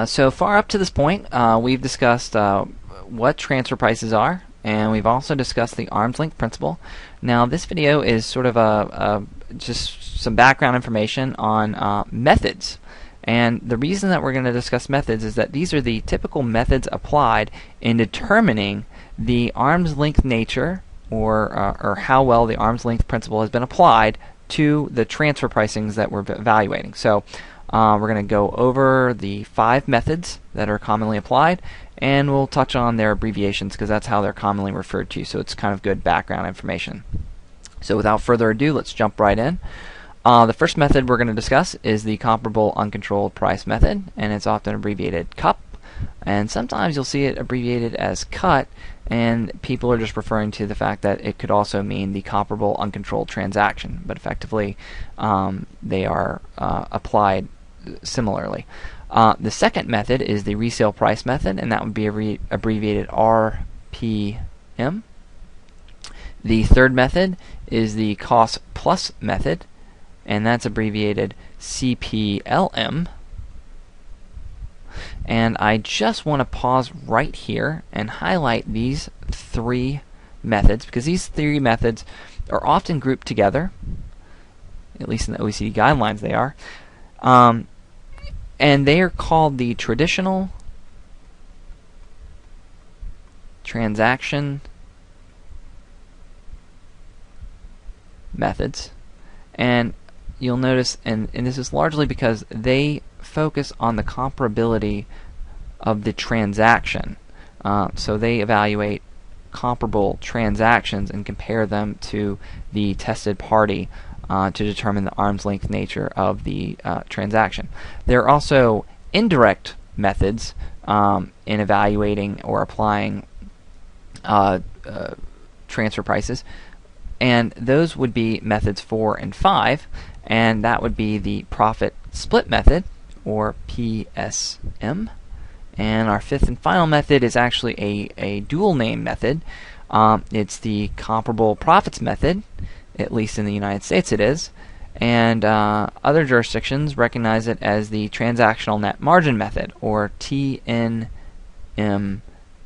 So far up to this point, we've discussed what transfer prices are, and we've also discussed the arm's length principle. Now, this video is sort of just some background information on methods. And the reason that we're going to discuss methods is that these are the typical methods applied in determining the arm's length nature, or how well the arm's length principle has been applied to the transfer pricings that we're evaluating. So we're going to go over the 5 methods that are commonly applied, and we'll touch on their abbreviations because that's how they're commonly referred to, so it's kind of good background information. So without further ado, let's jump right in. The first method we're going to discuss is the comparable uncontrolled price method, and it's often abbreviated CUP, and sometimes you'll see it abbreviated as CUT, and people are just referring to the fact that it could also mean the comparable uncontrolled transaction, but effectively they are applied similarly. The second method is the resale price method, and that would be abbreviated RPM. The third method is the cost plus method, and that's abbreviated CPLM. And I just want to pause right here and highlight these 3 methods, because these 3 methods are often grouped together, at least in the OECD guidelines they are, and they are called the traditional transaction methods. And you'll notice, and this is largely because they focus on the comparability of the transaction. So they evaluate comparable transactions and compare them to the tested party to determine the arm's length nature of the transaction. There are also indirect methods in evaluating or applying transfer prices, and those would be methods 4 and 5, and that would be the profit split method, or PSM. And our 5th and final method is actually a dual name method. It's the comparable profits method, at least in the United States it is, and other jurisdictions recognize it as the transactional net margin method, or TNMM,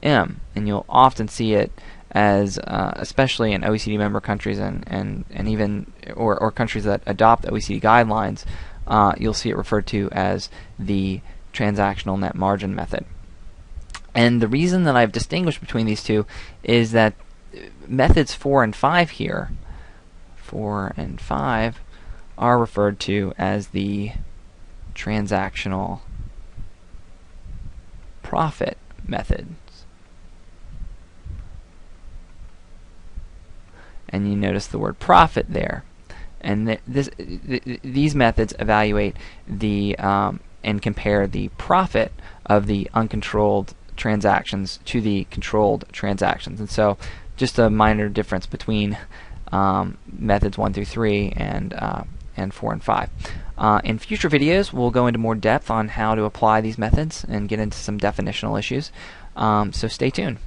and you'll often see it as, especially in OECD member countries and even or countries that adopt OECD guidelines, you'll see it referred to as the transactional net margin method. And the reason that I've distinguished between these two is that methods 4 and 5 here, 4 and 5, are referred to as the transactional profit methods. And you notice the word profit there. And these methods evaluate the and compare the profit of the uncontrolled transactions to the controlled transactions. And so just a minor difference between methods 1 through 3 and 4 and 5. In future videos, we'll go into more depth on how to apply these methods and get into some definitional issues. So stay tuned.